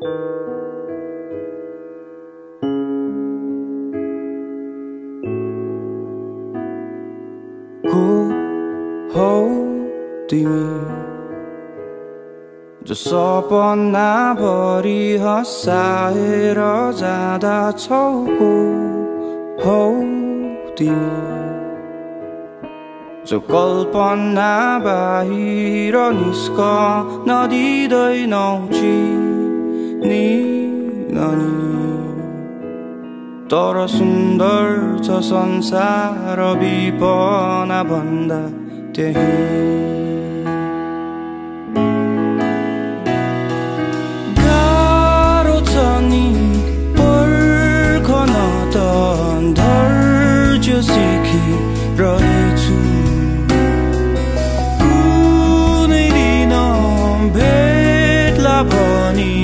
को हौ तिमी जो सपना भरि हँसाएर जाँदा छौ को हौ तिमी जो कल्पना बाहिर निस्कन दिँदैनौ चिनी तर सुन्दर छ संसार विपना भन्दा त्यही गाह्रो छ नि पर्खन त धैर्य सिकिरहेछु कुनै दिन भेट्ला भनी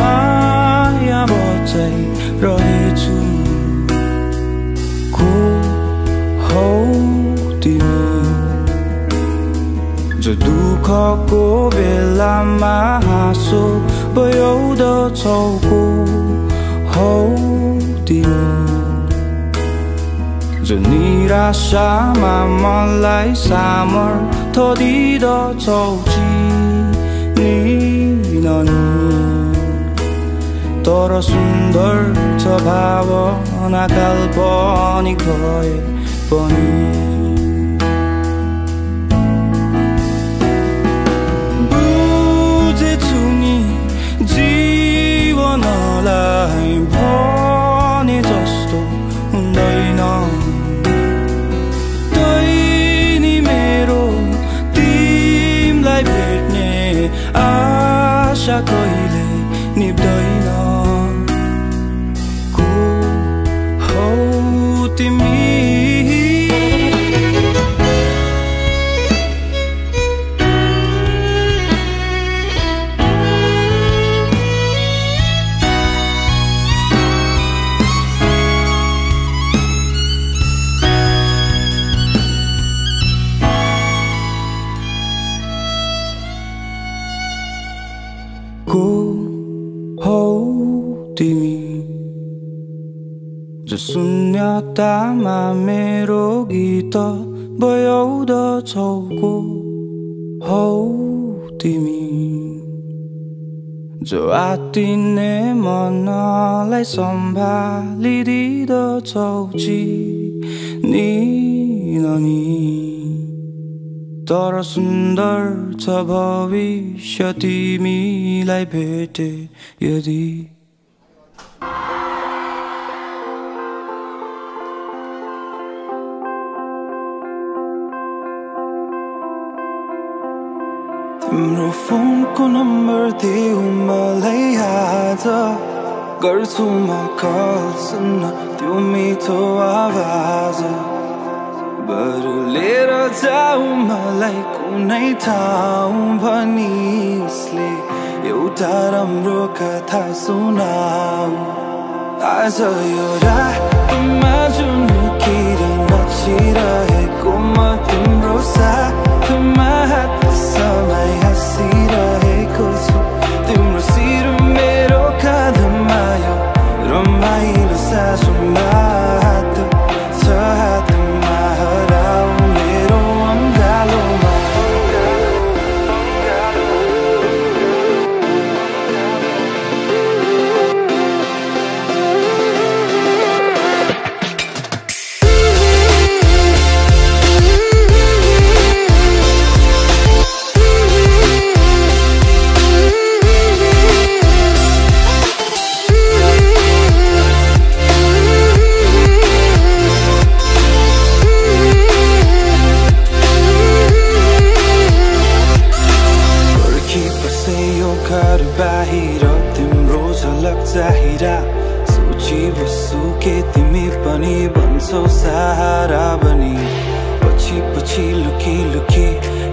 माया बचाइरहेछु जो दुःखको बेलामा हाँसो बयाउँदछौ को हौ तिमी जो निराशामा मलाई सामर्थ्य दिँदछौ चिनी तर सुन्दर छ भावना काल्पनिक भए पनि बुझेछु नि जीवनलाई भने जस्तो हुँदैन तैनी मेरो तिमलाई भेट्ने आशा कहिले निप्दैन को हौ तिमी को हौ तिमी जो शून्यतामा मेरो गीत बयाउँदछौ को हौ तिमी जो आत्तिने मनलाई सम्हालिदिँदछौ चिनी तर सुन्दर छ भविष्य तिमीलाई भेटे यदि तिम्रो फोनको नम्बर देऊ मलाई आज गर्छु म कल सुन्न त्यो मिठो आवाज बरु लिएर जाऊ मलाई कुनै ठाउँ भनी उसले एउटा राम्रो कथा सुनाऊ आज यो रातमा जुन किरण नचिरहेको म तिम्रो साथमा हात समय हाँसिरहेको छु तिम्रो शिर मेरो काँधमा यो रमाइलो सासुमा हात छ हातमा हराऊ मेरो अङ्गालोमा बाहिर तिम्रो झलक चाहिरा सोची बस्छु के तिमी पनि बन्छौ सहारा बनी पछि पछि लुकी लुकी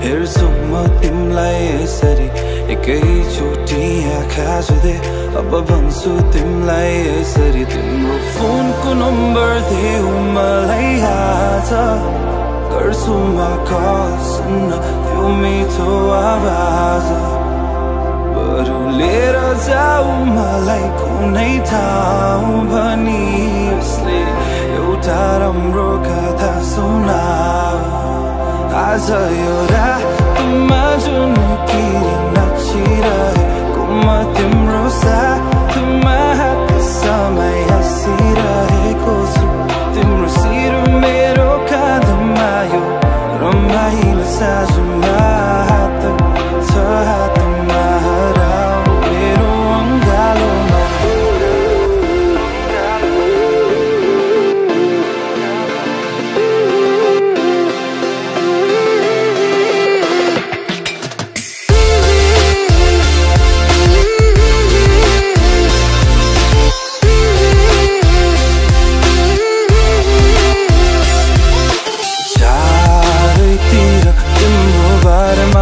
हेर्छु म तिमीलाई यसरी एकैचोटि आँखा जुधे अब भन्छु तिमीलाई यसरी तिम्रो फोनको नम्बर देऊ मलाई आज गर्छु म कल सुन्न त्यो मिठो आवाज बरु लिएर जाऊ मलाई कुनै ठाउँ भनी उसले एउटा राम्रो कथा सुनाऊ आज यो रातमा जुन किरी नाचिरहेको म तिम्रो साथमा समय हाँसिरहेको छु तिम्रो शिर मेरो काँधमा यो रमाइलो साँझमा हात छ हातमा हराऊ मेरो अङ्गालोमा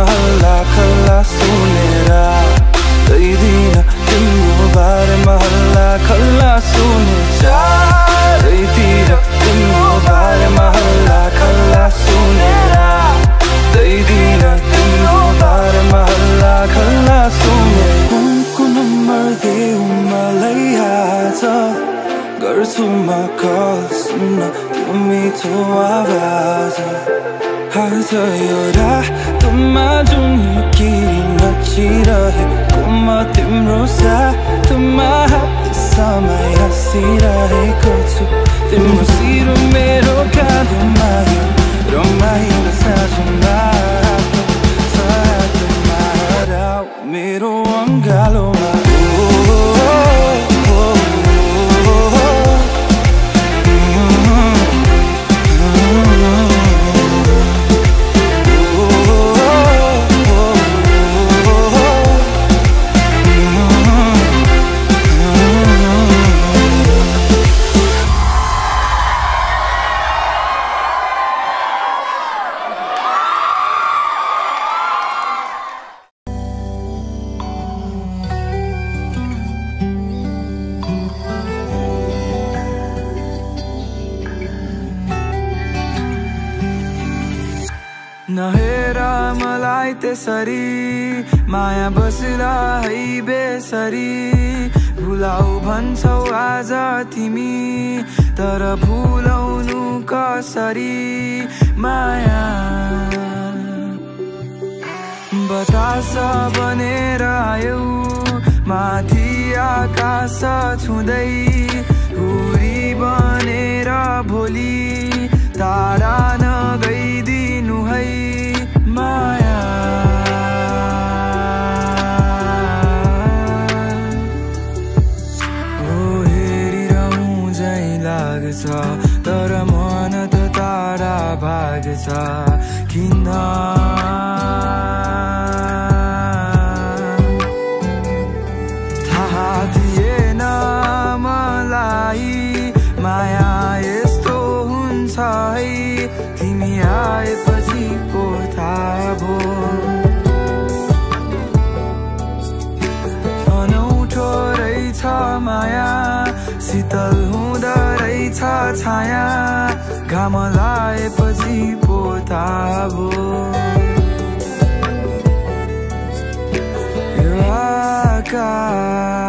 हल्ला खल्ला सुनेर दैदिन तिम्रो बारेमा हल्ला खल्ला सुने चारैतिर तिम्रो बारेमा हल्ला खल्ला सुनेर दैदिन तिम्रो बारेमा हल्ला खल्ला सुने कुनको नम्बर देऊ मलाई आज गर्छु म कल सुन्न त्यो मिठो आवाज आज यो रातमा जुन किरी नाचिरहेको म तिम्रो साथमा समय हाँसिरहेको छु तिम्रो शिर मेरो काँधमा यो रमाइलो साँझमा हातमा हराऊ मेरो अङ्गालोमा नहेर मलाई त्यसरी माया बसला है बेसरी भुलाऊ भन्छौ आज तिमी तर भुलाउनु कसरी माया बतास बनेर आयौ माथि आकाश छुँदै हुरी बनेर भोलि टाढा नगइदिनु है माया ओ हेरिरहँ झै लाग्छ तर मन त टाढा भाग्छ किन थाहा थिएन मलाई माया यस्तो हुन्छ है तिमी आएपछि पो थाहा भयो अनौठो रहेछ माया शीतल हुँदो रहेछ छाया घाम लाएपछि पो थाहा भयो यो आकाश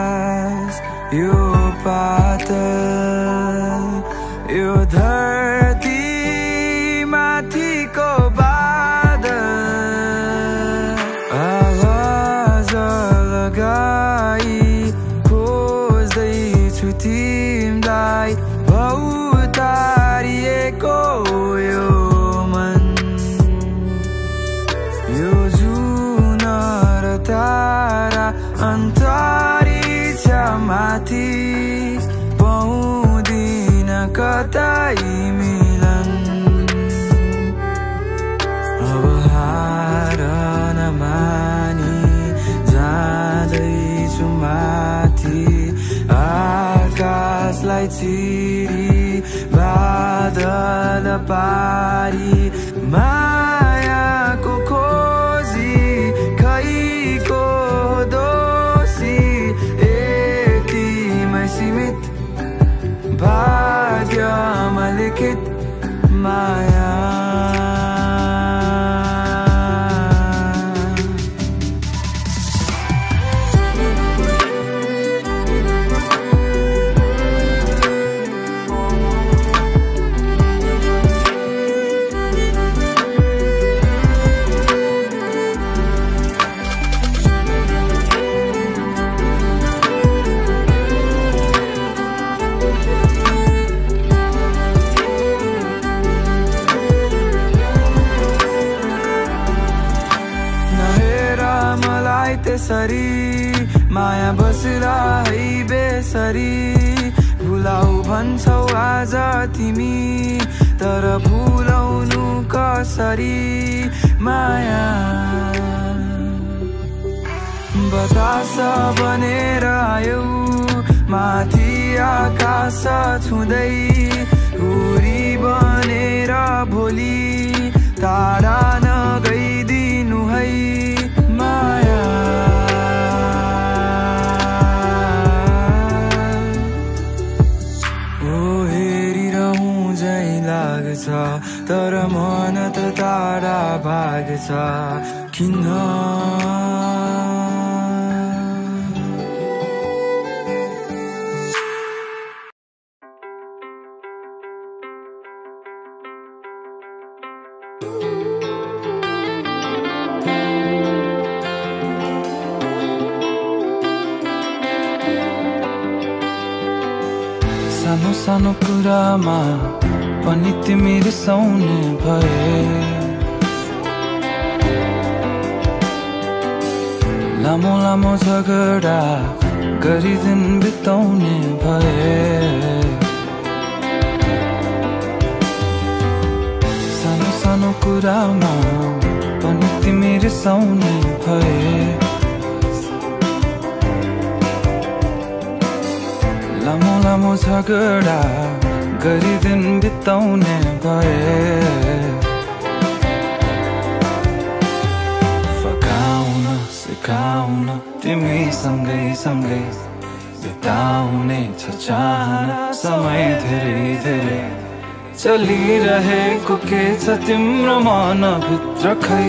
यो पातल यो धरती माथिको बादल आवाज लगाई खोज्दैछु तिमीलाई भौतारिएको यो मन यो जुन र तारा अन्तरिक्ष माथि पाउँदिन कतै मिलन अब हार नमानी जाँदैछु माथि आकाशलाई चिरी बादल पारी मायाको खोजी खैको दोषी यतिमै सीमित भाग्यमा लिखित माया कसरी माया बसला है बेसरी भुलाऊ भन्छौ आज तिमी तर भुलाउनु कसरी माया बतास बनेर आयौ माथि आकाश छुँदै हुरी बनेर भोलि टाढा नगइदिनु है माया ओ हेरिरहँ झै लाग्छ तर मन त टाढा भाग्छ किन सानो सानो कुरामा पनि तिमी रिसाउने भए लामो लामो झगडा गरी दिन बिताउने भए सानो सानो कुरामा पनि तिमी रिसाउने भए लामो लामो झगडा गरी दिन बिताउने भए फकाउन सिकाउन तिमी सँगै सँगै बिताउने छ चाहना समय धेरै धेरै चलिरहेको के छ तिम्रो मनभित्र खै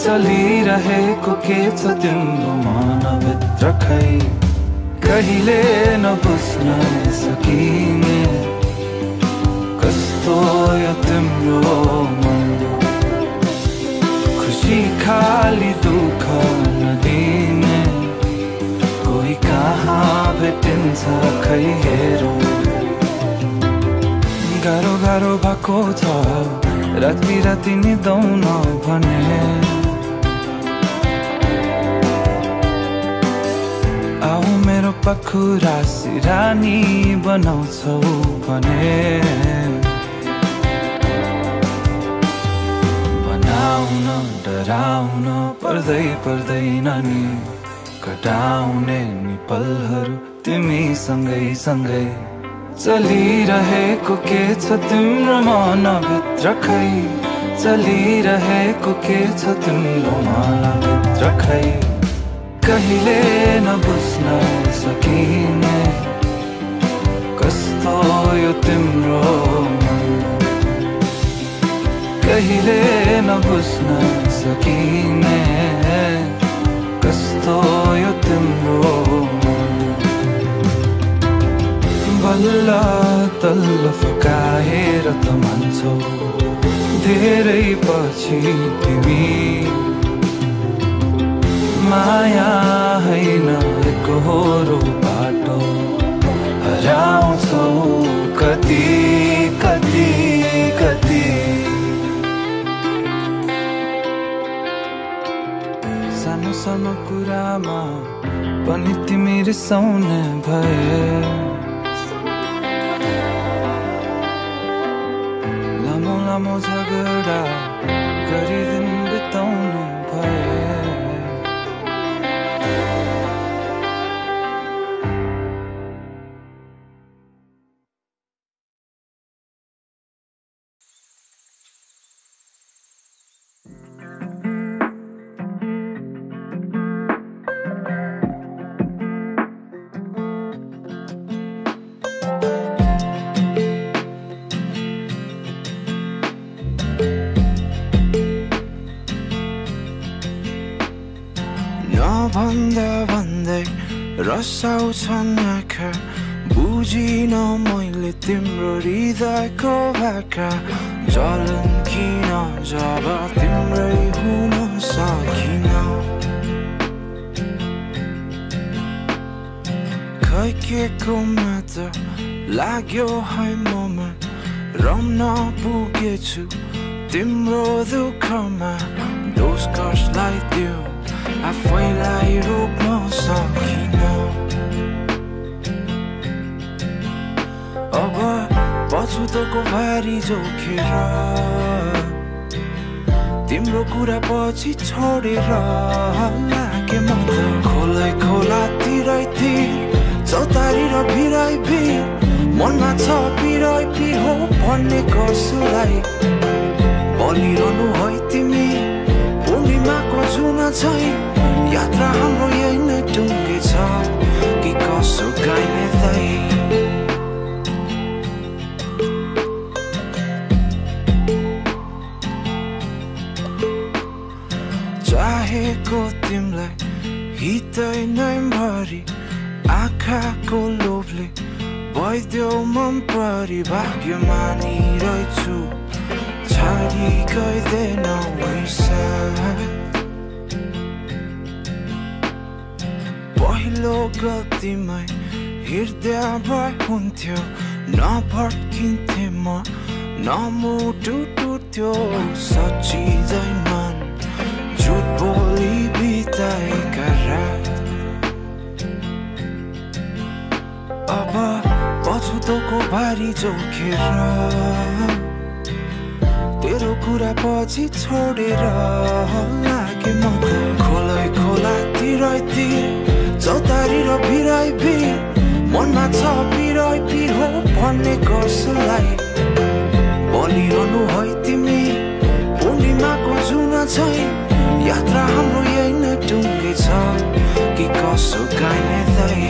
चलिरहेको के छ तिम्रो मनभित्र खै कहिले नबुझ्न सकिने कस्तो यो तिम्रो मन खुसी खाली दुःख नदिने कोही कहाँ भेटिन्छ खै हेरौँ गाह्रो गाह्रो भएको छ राति राति निदाउन भने आऊ मेरो पाखुरा सिरानी बनाउँछौ भने बनाउन डराउन पर्दैन नि कटाउने नि पलहरू तिमी सँगै सँगै चलिरहेको के छ तिम्रो मनभित्र खै चलिरहेको के छ तिम्रो मनभित्र खै कहिले नबुझ्न सकिने कस्तो यो तिम्रो मन कहिले नबुझ्न सकिने कस्तो यो तिम्रो मन बल्ल तल्लो फकाएर त मान्छौ धेरै पछि तिमी माया हैन एकहोरो बाटो हराउँछौ कति कति कति सानो सानो कुरामा पनि तिमी रिसाउने भए लामो लामो झगडा गरी दिन बिताउने भए भन्दा भन्दै रसाउँछन् आँखा बुझिन मैले तिम्रो हृदयको भाका जलन किन जब तिम्रै हुन सकिन खै के को मात्र लाग्यो है ममा रम्न पुगेछु तिम्रो दुःखमा दोष कसलाई दियो आफैलाई रोक्न सकिन अब पछुतोको भारी जोखेर तिम्रो कुरा पछि छोडेर लागे म त खोलै खोला तिरै तिर चौतारी र भिराइ भिर मनमा छ पिराइ पिर हो भन्ने कसलाई बलिरहनु है तिमी पूर्णिमाको जुन छै यात्रा हाम्रो यही नै टुङ्गे छ कि कसो गाइने दाइ चाहेको तिमलाई हितै नै भरि आँखाको लोभले भइदेऊ मन परी भाग्य मानिरहेछु छाडी गइदेनौ पहिलो गल्तीमै हृदय भए हुन्थ्यो नभड्किन्थे म नमुटु टुट्थ्यो सचिँदैनन् झुट बोली बिताएका रात अब पछुतोको भारी जोखेर तेरो कुरा पछि छोडेर लागे म त खोलै खोला तिरै तिर चौतारी र भिराइ भिर मनमा छ पिराइ पिर हो भन्ने कसलाई बलिरहनु है तिमी पूर्णिमाको जुन छै यात्रा हाम्रो यही नै टुङ्गे छ कि कसो गाइने दाइ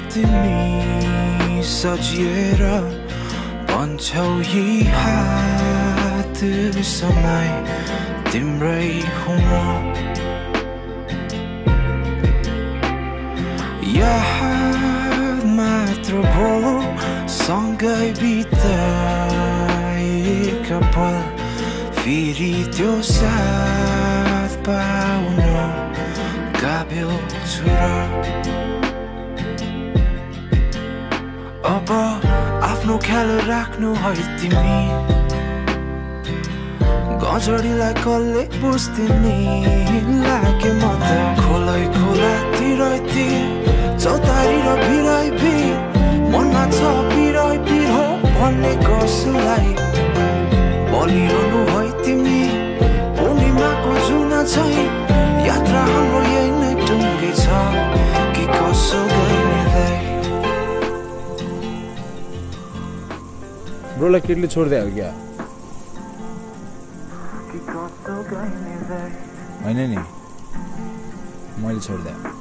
तिमी सजिएर भन्छौ यी हात समय तिम्रै हुँ म याद मात्र भो सँगै बिताएका पल फेरि त्यो साथ पाउन गाभ्यो छु र अब आफ्नो ख्याल राख्नु है तिमी गजडीलाई कसले बुझ्दिने लागे म त खोलै खोला तिरै तिर चौतारी र भिराइ भिर मनमा छ पिराइ पिर हो भन्ने कसलाई बलिरहनु है तिमी पूर्णिमाको जुन छै यात्रा हाम्रो यही नै टुङ्गे छ कि कसो गाइने दाइ ब्रोलाई केटले छोड्दै हो क्या होइन नि मैले छोडिदिएँ